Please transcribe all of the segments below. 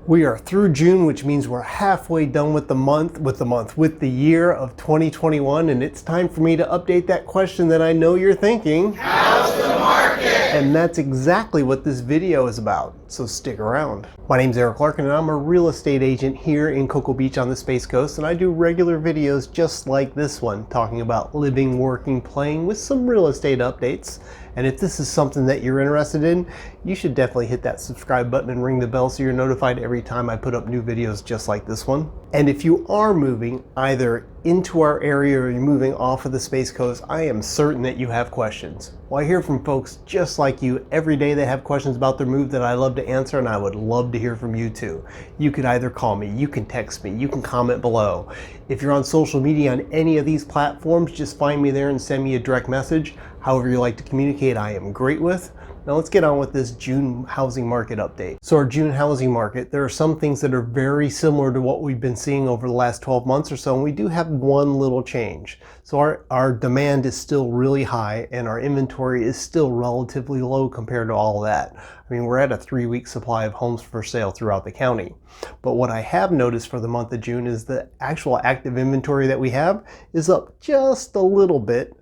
We are through June, which means we're halfway done with the year of 2021, and it's time for me to update that question that I know you're thinking. How's the market? And that's exactly what this video is about, so stick around. My name's Larkin, and I'm a real estate agent here in Cocoa Beach on the Space Coast, and I do regular videos just like this one, talking about living, working, playing with some real estate updates. And if this is something that you're interested in, you should definitely hit that subscribe button and ring the bell so you're notified every time I put up new videos just like this one. And if you are moving either into our area or you're moving off of the Space Coast, I am certain that you have questions. Well, I hear from folks just like you every day. They have questions about their move that I love to answer, and I would love to hear from you too. You could either call me, you can text me, you can comment below. If you're on social media on any of these platforms, just find me there and send me a direct message. However you like to communicate, I am great with. Now let's get on with this June housing market update. So our June housing market, there are some things that are very similar to what we've been seeing over the last 12 months or so, and we do have one little change. So our demand is still really high and our inventory is still relatively low compared to all of that. I mean, we're at a 3-week supply of homes for sale throughout the county. But what I have noticed for the month of June is the actual active inventory that we have is up just a little bit.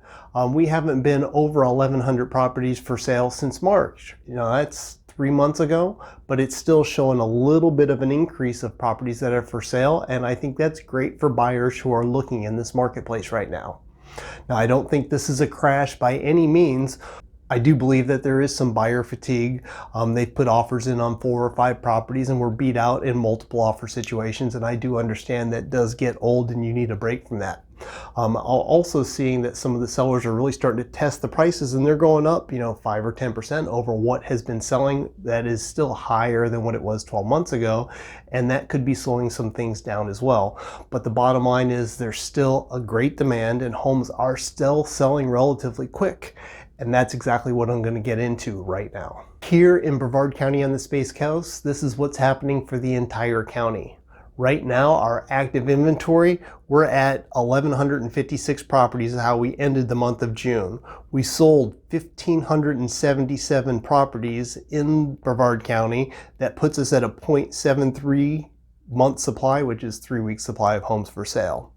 We haven't been over 1,100 properties for sale since March. You know, that's 3 months ago, but it's still showing a little bit of an increase of properties that are for sale. And I think that's great for buyers who are looking in this marketplace right now. Now, I don't think this is a crash by any means. I do believe that there is some buyer fatigue. They've put offers in on 4 or 5 properties and were beat out in multiple offer situations. And I do understand that does get old and you need a break from that. I'm also seeing that some of the sellers are really starting to test the prices, and they're going up, 5 or 10% over what has been selling. That is still higher than what it was 12 months ago. And that could be slowing some things down as well. But the bottom line is there's still a great demand and homes are still selling relatively quick. And that's exactly what I'm going to get into right now. Here in Brevard County on the Space Coast, this is what's happening for the entire county. Right now, our active inventory, we're at 1,156 properties is how we ended the month of June. We sold 1,577 properties in Brevard County. That puts us at a 0.73 month supply, which is 3-week supply of homes for sale.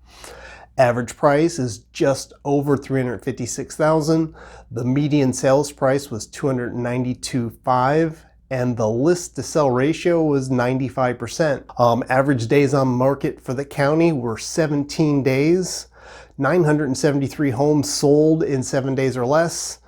Average price is just over $356,000. The median sales price was $292,500, and the list to sell ratio was 95%. Average days on market for the county were 17 days. 973 homes sold in 7 days or less.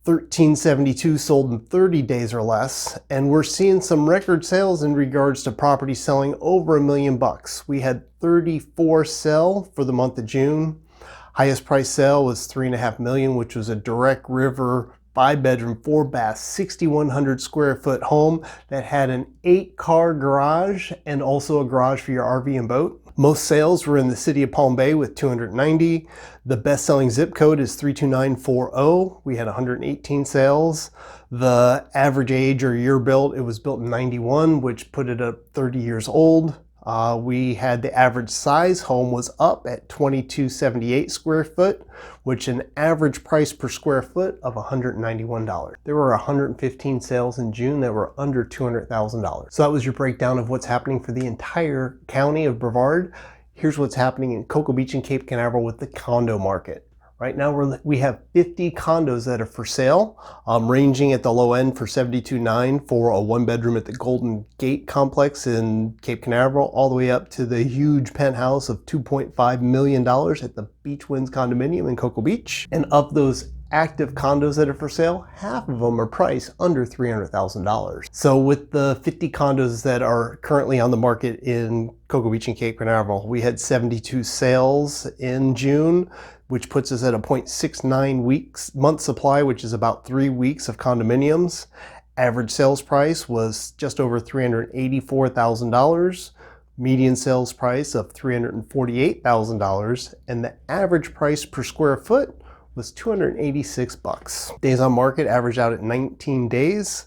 1,372 sold in 30 days or less, and we're seeing some record sales in regards to properties selling over $1 million. We had 34 sell for the month of June. Highest price sale was $3.5 million, which was a direct river 5-bedroom, 4-bath, 6,100 square foot home that had an 8-car garage and also a garage for your RV and boat. Most sales were in the city of Palm Bay with 290. The best-selling zip code is 32940. We had 118 sales. The average age or year built, it was built in 91, which put it at 30 years old. We had the average size home was up at 2278 square foot, which an average price per square foot of $191. There were 115 sales in June that were under $200,000. So that was your breakdown of what's happening for the entire county of Brevard. Here's what's happening in Cocoa Beach and Cape Canaveral with the condo market. Right now we have 50 condos that are for sale, ranging at the low end for $72,900 for a 1-bedroom at the Golden Gate complex in Cape Canaveral, all the way up to the huge penthouse of $2.5 million at the Beach Winds condominium in Cocoa Beach. And of those active condos that are for sale, half of them are priced under $300,000. So with the 50 condos that are currently on the market in Cocoa Beach and Cape Canaveral, we had 72 sales in June, which puts us at a 0.69 month supply, which is about 3 weeks of condominiums. Average sales price was just over $384,000. Median sales price of $348,000, and the average price per square foot was $286. Days on market averaged out at 19 days,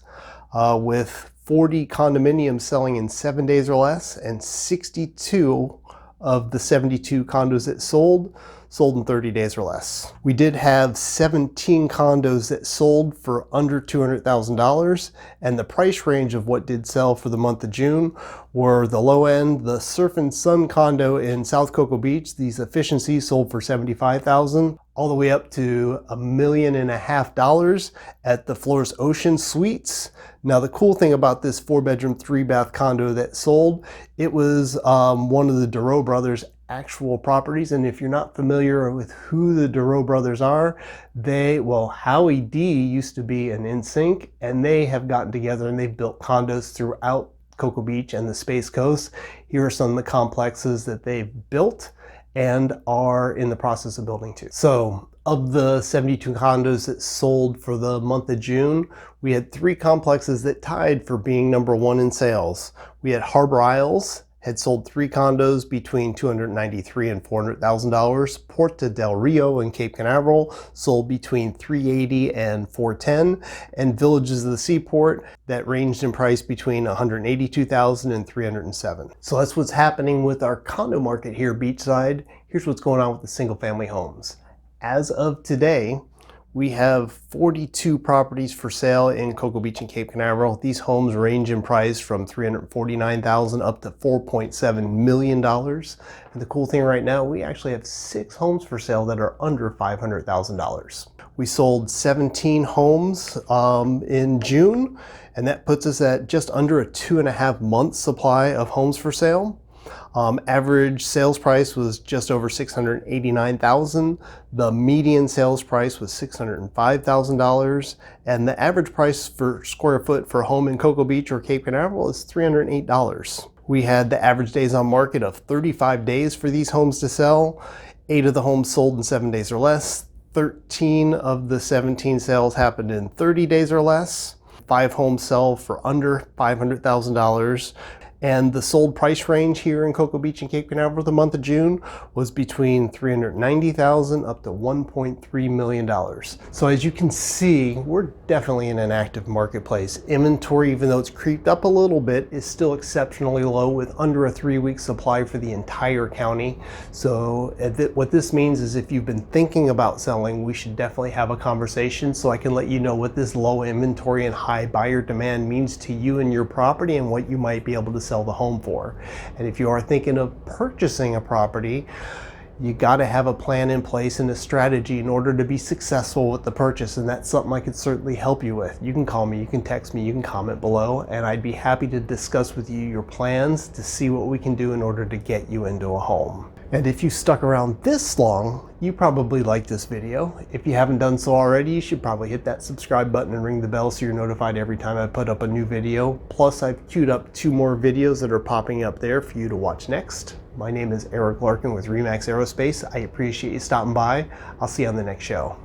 with 40 condominiums selling in 7 days or less, and 62 of the 72 condos that sold sold in 30 days or less. We did have 17 condos that sold for under $200,000, and the price range of what did sell for the month of June were the low end, the Surf and Sun condo in South Cocoa Beach. These efficiencies sold for $75,000, all the way up to $1.5 million at the Flores Ocean Suites. Now the cool thing about this 4-bedroom, 3-bath condo that sold, it was one of the Dorough brothers' actual properties. And if you're not familiar with who the Dorough brothers are, Howie D used to be an NSYNC, and they have gotten together and they've built condos throughout Cocoa Beach and the Space Coast. Here are some of the complexes that they've built and are in the process of building too. So of the 72 condos that sold for the month of June, we had 3 complexes that tied for being #1 in sales. We had Harbor Isles, had sold 3 condos between $293,000 and $400,000. Porta del Rio in Cape Canaveral sold between $380,000 and $410,000, and Villages of the Seaport that ranged in price between $182,000 and $307,000. So that's what's happening with our condo market here beachside. Here's what's going on with the single family homes. As of today, we have 42 properties for sale in Cocoa Beach and Cape Canaveral. These homes range in price from $349,000 up to $4.7 million. And the cool thing right now, we actually have 6 homes for sale that are under $500,000. We sold 17 homes in June, and that puts us at just under a 2.5 month supply of homes for sale. Average sales price was just over $689,000. The median sales price was $605,000, and the average price per square foot for a home in Cocoa Beach or Cape Canaveral is $308. We had the average days on market of 35 days for these homes to sell. 8 of the homes sold in 7 days or less. 13 of the 17 sales happened in 30 days or less. 5 homes sell for under $500,000. And the sold price range here in Cocoa Beach and Cape Canaveral the month of June was between $390,000 up to $1.3 million. So as you can see, we're definitely in an active marketplace. Inventory, even though it's creeped up a little bit, is still exceptionally low with under a 3-week supply for the entire county. So what this means is if you've been thinking about selling, we should definitely have a conversation so I can let you know what this low inventory and high buyer demand means to you and your property and what you might be able to sell the home for. And if you are thinking of purchasing a property, you got to have a plan in place and a strategy in order to be successful with the purchase, and that's something I could certainly help you with. You can call me, you can text me, you can comment below, and I'd be happy to discuss with you your plans to see what we can do in order to get you into a home. And if you stuck around this long, you probably like this video. If you haven't done so already, you should probably hit that subscribe button and ring the bell so you're notified every time I put up a new video. Plus, I've queued up 2 more videos that are popping up there for you to watch next. My name is Eric Larkin with REMAX Aerospace. I appreciate you stopping by. I'll see you on the next show.